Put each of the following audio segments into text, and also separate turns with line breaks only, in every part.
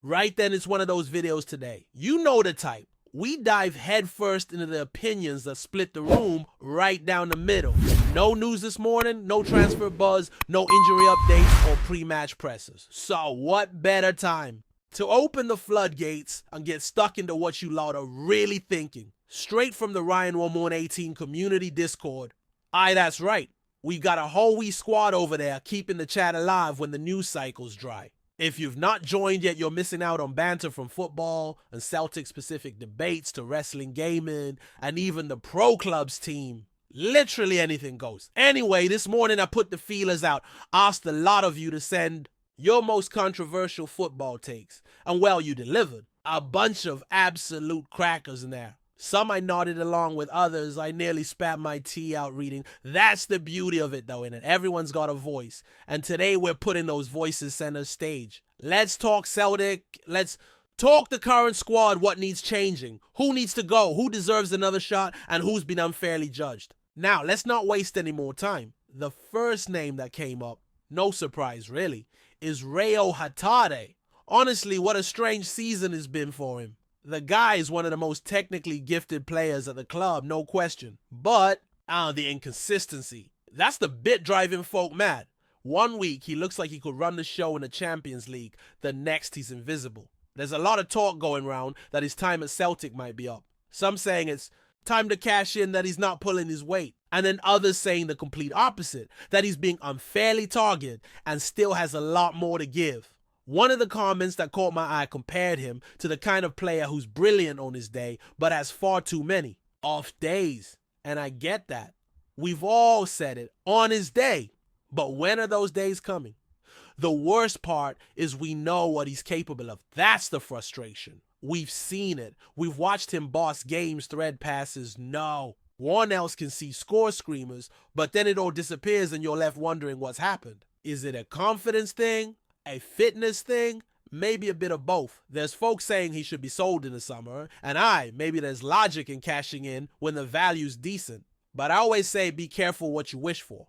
Right then, it's one of those videos today. You know the type. We dive headfirst into the opinions that split the room right down the middle. No news this morning, no transfer buzz, no injury updates or pre-match pressers. So what better time to open the floodgates and get stuck into what you lot are really thinking? Straight from the Ryan 1118 community Discord. Aye, that's right. We've got a whole wee squad over there keeping the chat alive when the news cycle's dry. If you've not joined yet, you're missing out on banter from football and Celtic-specific debates to wrestling, gaming, and even the pro clubs team. Literally anything goes. Anyway, this morning I put the feelers out, asked a lot of you to send your most controversial football takes. And well, you delivered. A bunch of absolute crackers in there. Some I nodded along with, others I nearly spat my tea out reading. That's the beauty of it though, innit? Everyone's got a voice. And today we're putting those voices center stage. Let's talk Celtic. Let's talk the current squad, what needs changing, who needs to go, who deserves another shot, and who's been unfairly judged. Now, let's not waste any more time. The first name that came up, no surprise really, is Reo Hatate. Honestly, what a strange season it's been for him. The guy is one of the most technically gifted players at the club, no question. But, the inconsistency. That's the bit driving folk mad. One week, he looks like he could run the show in the Champions League. The next, he's invisible. There's a lot of talk going around that his time at Celtic might be up. Some saying it's time to cash in, that he's not pulling his weight. And then others saying the complete opposite, that he's being unfairly targeted and still has a lot more to give. One of the comments that caught my eye compared him to the kind of player who's brilliant on his day, but has far too many off days. And I get that. We've all said it, on his day. But when are those days coming? The worst part is we know what he's capable of. That's the frustration. We've seen it. We've watched him boss games, thread passes. No. One else can see score screamers, but then it all disappears and you're left wondering what's happened. Is it a confidence thing? A fitness thing? Maybe a bit of both. There's folks saying he should be sold in the summer, and maybe there's logic in cashing in when the value's decent. But I always say be careful what you wish for.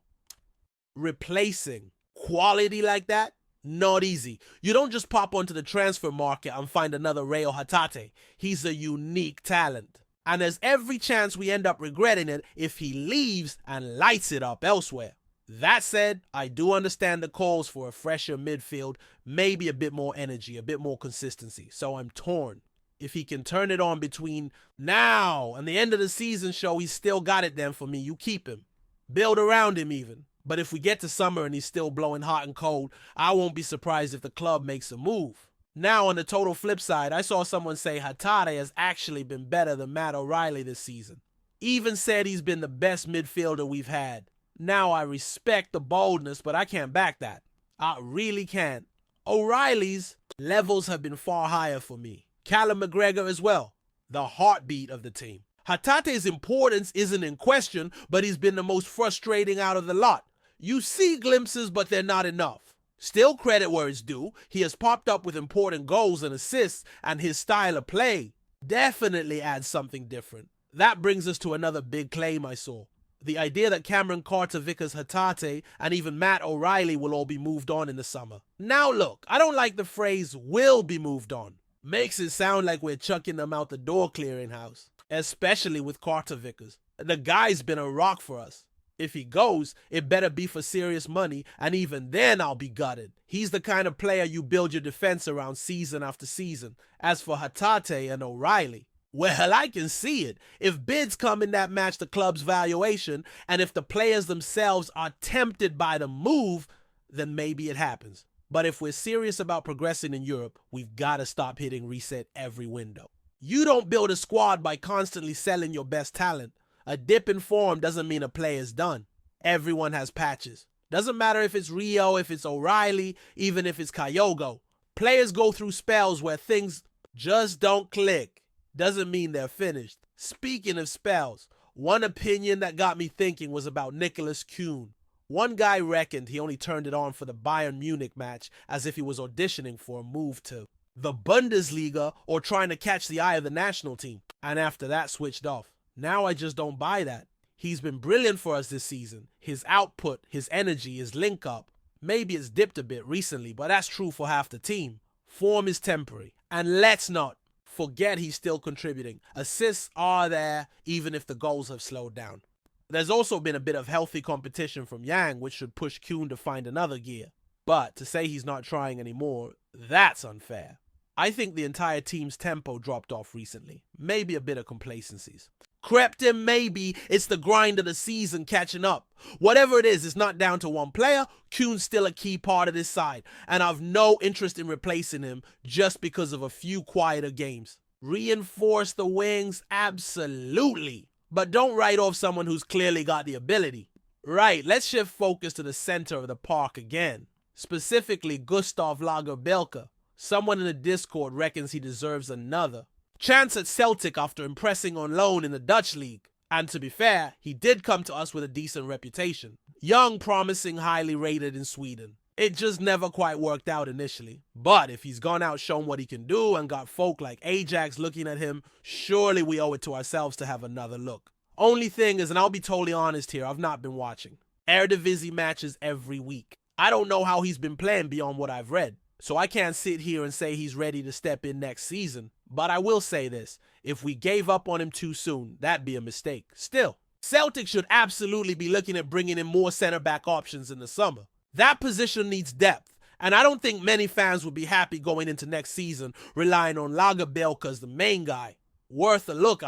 Replacing quality like that? Not easy. You don't just pop onto the transfer market and find another Reo Hatate. He's a unique talent. And there's every chance we end up regretting it if he leaves and lights it up elsewhere. That said, I do understand the calls for a fresher midfield, maybe a bit more energy, a bit more consistency. So I'm torn. If he can turn it on between now and the end of the season show, he's still got it then for me. You keep him. Build around him even. But if we get to summer and he's still blowing hot and cold, I won't be surprised if the club makes a move. Now, on the total flip side, I saw someone say Hatate has actually been better than Matt O'Reilly this season. Even said he's been the best midfielder we've had. Now, I respect the boldness, but I can't back that. I really can't. O'Reilly's levels have been far higher for me. Callum McGregor as well, the heartbeat of the team. Hatate's importance isn't in question, but he's been the most frustrating out of the lot. You see glimpses, but they're not enough. Still credit where it's due. He has popped up with important goals and assists, and his style of play definitely adds something different. That brings us to another big claim I saw. The idea that Cameron Carter-Vickers Hatate and even Matt O'Reilly will all be moved on in the summer. Now look, I don't like the phrase will be moved on. Makes it sound like we're chucking them out the door clearinghouse. Especially with Carter-Vickers. The guy's been a rock for us. If he goes, it better be for serious money, and even then I'll be gutted. He's the kind of player you build your defense around season after season. As for Hatate and O'Reilly, well, I can see it. If bids come in that match the club's valuation, and if the players themselves are tempted by the move, then maybe it happens. But if we're serious about progressing in Europe, we've got to stop hitting reset every window. You don't build a squad by constantly selling your best talent. A dip in form doesn't mean a player's done. Everyone has patches. Doesn't matter if it's Reo, if it's O'Reilly, even if it's Kyogo. Players go through spells where things just don't click. Doesn't mean they're finished. Speaking of spells, one opinion that got me thinking was about Nicolas Kuhn. One guy reckoned he only turned it on for the Bayern Munich match as if he was auditioning for a move to the Bundesliga or trying to catch the eye of the national team, and after that switched off. Now I just don't buy that. He's been brilliant for us this season. His output, his energy, his link up. Maybe it's dipped a bit recently, but that's true for half the team. Form is temporary. And let's not forget he's still contributing. Assists are there even if the goals have slowed down. There's also been a bit of healthy competition from Yang, which should push Kuhn to find another gear. But to say he's not trying anymore, that's unfair. I think the entire team's tempo dropped off recently. Maybe a bit of complacencies. Crept in, maybe. It's the grind of the season catching up. Whatever it is, it's not down to one player. Kuhn's still a key part of this side, and I've no interest in replacing him just because of a few quieter games. Reinforce the wings? Absolutely. But don't write off someone who's clearly got the ability. Right, let's shift focus to the center of the park again. Specifically, Gustav Lagerbielke. Someone in the Discord reckons he deserves another chance at Celtic after impressing on loan in the Dutch league. And to be fair, he did come to us with a decent reputation. Young, promising, highly rated in Sweden. It just never quite worked out initially. But if he's gone out shown what he can do and got folk like Ajax looking at him, surely we owe it to ourselves to have another look. Only thing is, and I'll be totally honest here, I've not been watching Eredivisie matches every week. I don't know how he's been playing beyond what I've read, so I can't sit here and say he's ready to step in next season. But I will say this, if we gave up on him too soon, that'd be a mistake. Still, Celtic should absolutely be looking at bringing in more center-back options in the summer. That position needs depth, and I don't think many fans would be happy going into next season relying on Lagerbielke as the main guy. Worth a look,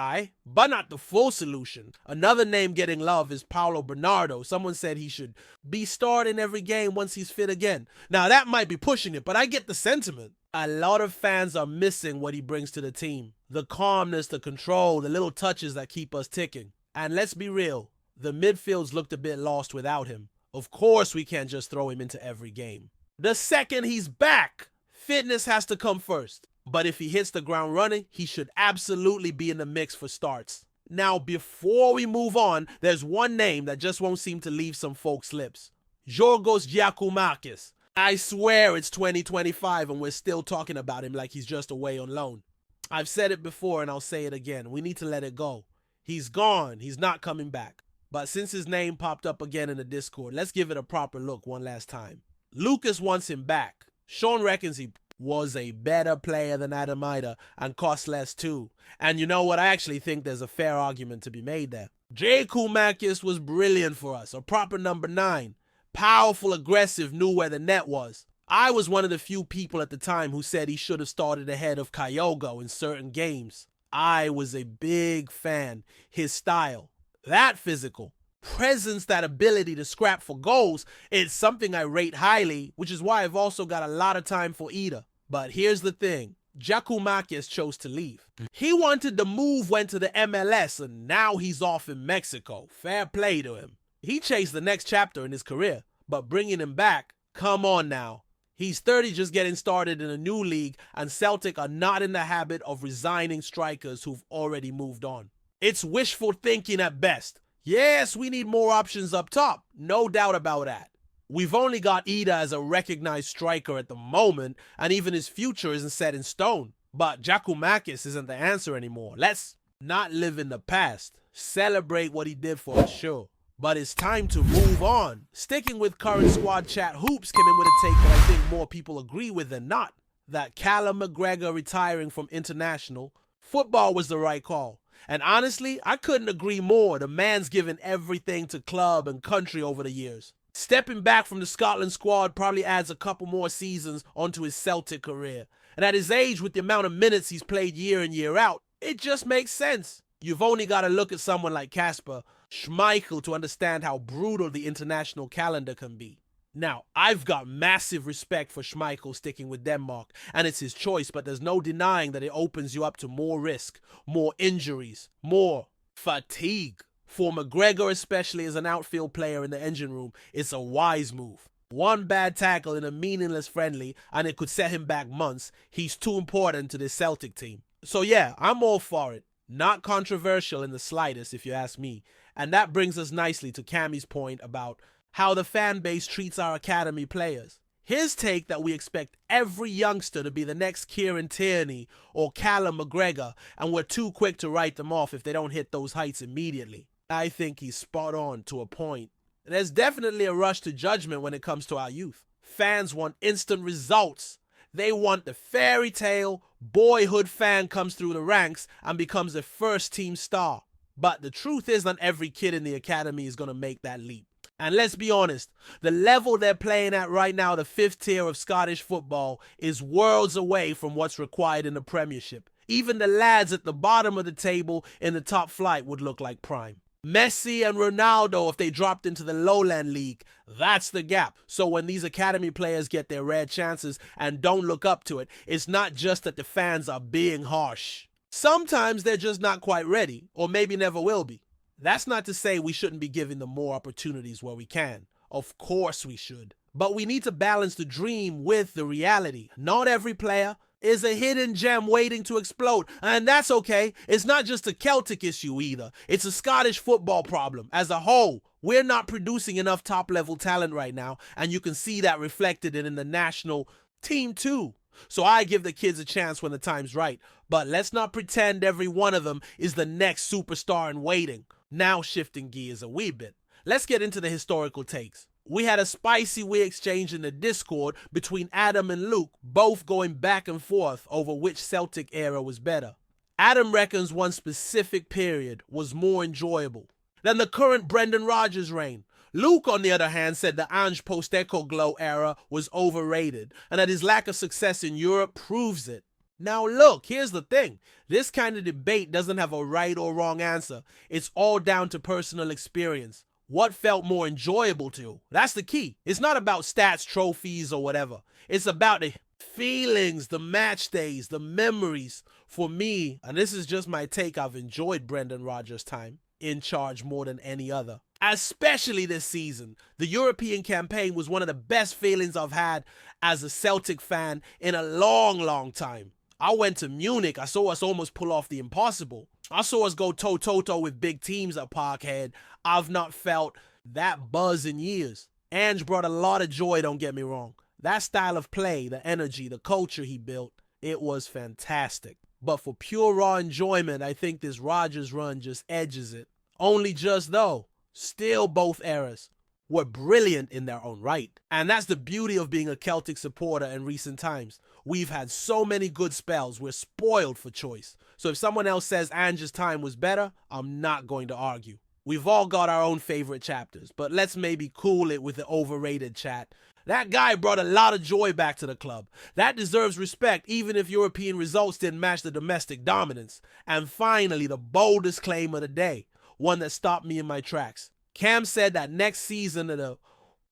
but not the full solution. Another name getting love is Paulo Bernardo. Someone said he should be starting every game once he's fit again. Now that might be pushing it, but I get the sentiment. A lot of fans are missing what he brings to the team. The calmness, the control, the little touches that keep us ticking. And let's be real, the midfields looked a bit lost without him. Of course we can't just throw him into every game. The second he's back, fitness has to come first. But if he hits the ground running, he should absolutely be in the mix for starts. Now, before we move on, there's one name that just won't seem to leave some folks' lips. Giorgos Giakoumakis. I swear it's 2025 and we're still talking about him like he's just away on loan. I've said it before and I'll say it again. We need to let it go. He's gone. He's not coming back. But since his name popped up again in the Discord, let's give it a proper look one last time. Lucas wants him back. Sean reckons he was a better player than Adamaida and cost less too. And you know what? I actually think there's a fair argument to be made there. Giakoumakis was brilliant for us, a proper number 9. Powerful, aggressive, knew where the net was. I was one of the few people at the time who said he should have started ahead of Kyogo in certain games. I was a big fan. His style, that physical presence, that ability to scrap for goals, it's something I rate highly, which is why I've also got a lot of time for Ida. But here's the thing, Giakoumakis chose to leave. He wanted to move, went to the MLS, and now he's off in Mexico. Fair play to him. He chased the next chapter in his career, but bringing him back, come on now. He's 30, just getting started in a new league, and Celtic are not in the habit of resigning strikers who've already moved on. It's wishful thinking at best. Yes, we need more options up top, no doubt about that. We've only got Ida as a recognized striker at the moment, and even his future isn't set in stone. But Giakoumakis isn't the answer anymore. Let's not live in the past. Celebrate what he did for us, sure. But it's time to move on. Sticking with current squad chat, Hoops came in with a take that I think more people agree with than not. That Callum McGregor retiring from international football was the right call. And honestly, I couldn't agree more. The man's given everything to club and country over the years. Stepping back from the Scotland squad probably adds a couple more seasons onto his Celtic career. And at his age, with the amount of minutes he's played year in, year out, it just makes sense. You've only got to look at someone like Kasper Schmeichel to understand how brutal the international calendar can be. Now, I've got massive respect for Schmeichel sticking with Denmark, and it's his choice, but there's no denying that it opens you up to more risk, more injuries, more fatigue. For McGregor, especially as an outfield player in the engine room, it's a wise move. One bad tackle in a meaningless friendly, and it could set him back months. He's too important to this Celtic team. So yeah, I'm all for it. Not controversial in the slightest, if you ask me. And that brings us nicely to Cammy's point about how the fan base treats our academy players. His take that we expect every youngster to be the next Kieran Tierney or Callum McGregor, and we're too quick to write them off if they don't hit those heights immediately. I think he's spot on to a point. There's definitely a rush to judgment when it comes to our youth. Fans want instant results. They want the fairy tale, boyhood fan comes through the ranks and becomes a first team star. But the truth is not every kid in the academy is going to make that leap. And let's be honest, the level they're playing at right now, the 5th tier of Scottish football, is worlds away from what's required in the Premiership. Even the lads at the bottom of the table in the top flight would look like prime. Messi and Ronaldo, if they dropped into the lowland league, that's the gap. So when these academy players get their rare chances and don't look up to it, it's not just that the fans are being harsh. Sometimes they're just not quite ready, or maybe never will be. That's not to say we shouldn't be giving them more opportunities where we can. Of course we should. But we need to balance the dream with the reality. Not every player is a hidden gem waiting to explode. And that's okay. It's not just a Celtic issue either. It's a Scottish football problem. As a whole, we're not producing enough top-level talent right now, and you can see that reflected in the national team too. So I give the kids a chance when the time's right. But let's not pretend every one of them is the next superstar in waiting. Now shifting gears a wee bit. Let's get into the historical takes. We had a spicy wee exchange in the Discord between Adam and Luke, both going back and forth over which Celtic era was better. Adam reckons one specific period was more enjoyable than the current Brendan Rodgers reign. Luke, on the other hand, said the Ange Postecoglou era was overrated and that his lack of success in Europe proves it. Now look, here's the thing. This kind of debate doesn't have a right or wrong answer. It's all down to personal experience. What felt more enjoyable to you? That's the key. It's not about stats, trophies, or whatever. It's about the feelings, the match days, the memories. For me, and this is just my take, I've enjoyed Brendan Rodgers' time in charge more than any other. Especially this season. The European campaign was one of the best feelings I've had as a Celtic fan in a long time. I went to Munich. I saw us almost pull off the impossible. I saw us go toe-to-toe with big teams at Parkhead. I've not felt that buzz in years. Ange brought a lot of joy, don't get me wrong. That style of play, the energy, the culture he built, it was fantastic. But for pure raw enjoyment, I think this Rodgers run just edges it. Only just though, still both eras were brilliant in their own right. And that's the beauty of being a Celtic supporter in recent times. We've had so many good spells, we're spoiled for choice. So if someone else says Ange's time was better, I'm not going to argue. We've all got our own favorite chapters, but let's maybe cool it with the overrated chat. That guy brought a lot of joy back to the club. That deserves respect even if European results didn't match the domestic dominance. And finally, the boldest claim of the day, one that stopped me in my tracks. Cam said that next season the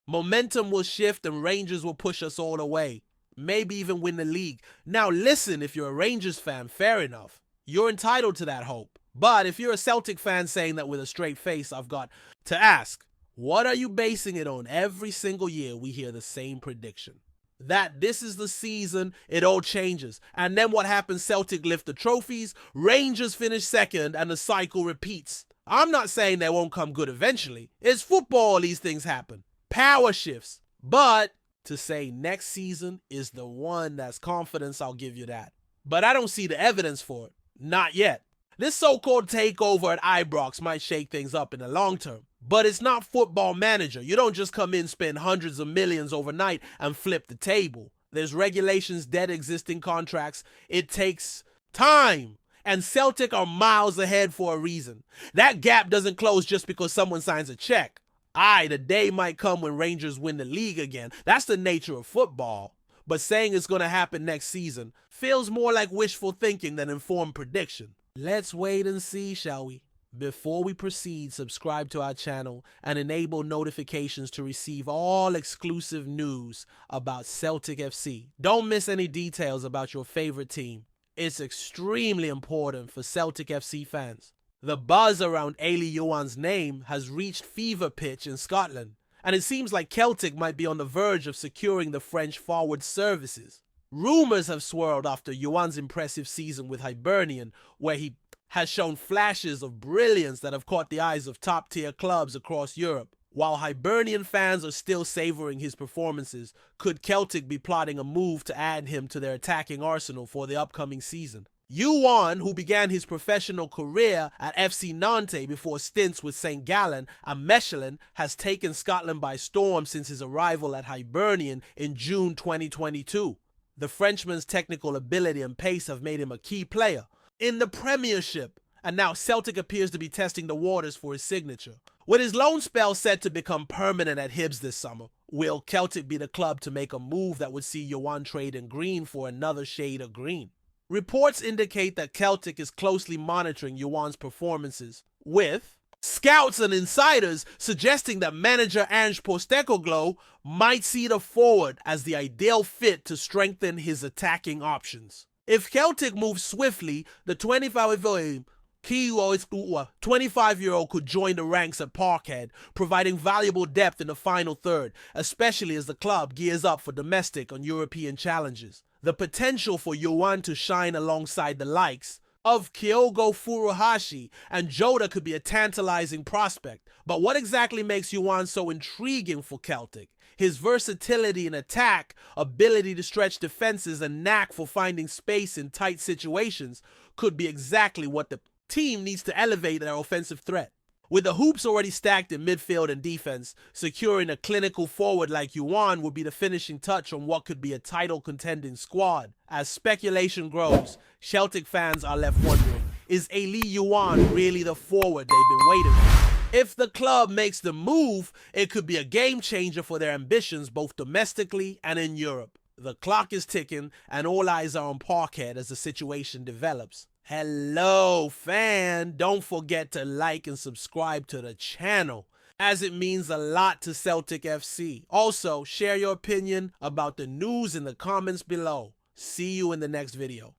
momentum will shift and Rangers will push us all the way. Maybe even win the league. Now listen, if you're a Rangers fan, fair enough. You're entitled to that hope. But if you're a Celtic fan saying that with a straight face, I've got to ask, what are you basing it on? Every single year we hear the same prediction. That this is the season, it all changes. And then what happens? Celtic lift the trophies, Rangers finish second, and the cycle repeats. I'm not saying they won't come good eventually. It's football, these things happen. Power shifts. But to say next season is the one, that's confidence, I'll give you that. But I don't see the evidence for it. Not yet. This so-called takeover at Ibrox might shake things up in the long term. But it's not Football Manager. You don't just come in, spend hundreds of millions overnight and flip the table. There's regulations, dead existing contracts. It takes time. And Celtic are miles ahead for a reason. That gap doesn't close just because someone signs a check. The day might come when Rangers win the league again. That's the nature of football. But saying it's going to happen next season feels more like wishful thinking than informed prediction. Let's wait and see, shall we? Before we proceed, subscribe to our channel and enable notifications to receive all exclusive news about Celtic FC. Don't miss any details about your favorite team. It's extremely important for Celtic FC fans. The buzz around Elie Youan's name has reached fever pitch in Scotland, and it seems like Celtic might be on the verge of securing the French forward services. Rumours have swirled after Youan's impressive season with Hibernian, where he has shown flashes of brilliance that have caught the eyes of top-tier clubs across Europe. While Hibernian fans are still savouring his performances, could Celtic be plotting a move to add him to their attacking arsenal for the upcoming season? Youan, who began his professional career at FC Nantes before stints with St. Gallen and Mechelen, has taken Scotland by storm since his arrival at Hibernian in June 2022. The Frenchman's technical ability and pace have made him a key player in the Premiership, and now Celtic appears to be testing the waters for his signature. With his loan spell set to become permanent at Hibs this summer, will Celtic be the club to make a move that would see Youan trade in green for another shade of green? Reports indicate that Celtic is closely monitoring Youan's performances, with scouts and insiders suggesting that manager Ange Postecoglou might see the forward as the ideal fit to strengthen his attacking options. If Celtic moves swiftly, the 25-year-old could join the ranks at Parkhead, providing valuable depth in the final third, especially as the club gears up for domestic and European challenges. The potential for Youan to shine alongside the likes of Kyogo Furuhashi and Jota could be a tantalizing prospect. But what exactly makes Youan so intriguing for Celtic? His versatility in attack, ability to stretch defenses, and knack for finding space in tight situations could be exactly what the team needs to elevate their offensive threat. With the hoops already stacked in midfield and defense, securing a clinical forward like Youan would be the finishing touch on what could be a title-contending squad. As speculation grows, Celtic fans are left wondering, is Elias Youan really the forward they've been waiting for? If the club makes the move, it could be a game-changer for their ambitions both domestically and in Europe. The clock is ticking, and all eyes are on Parkhead as the situation develops. Hello, fan! Don't forget to like and subscribe to the channel, as it means a lot to Celtic FC. Also, share your opinion about the news in the comments below. See you in the next video.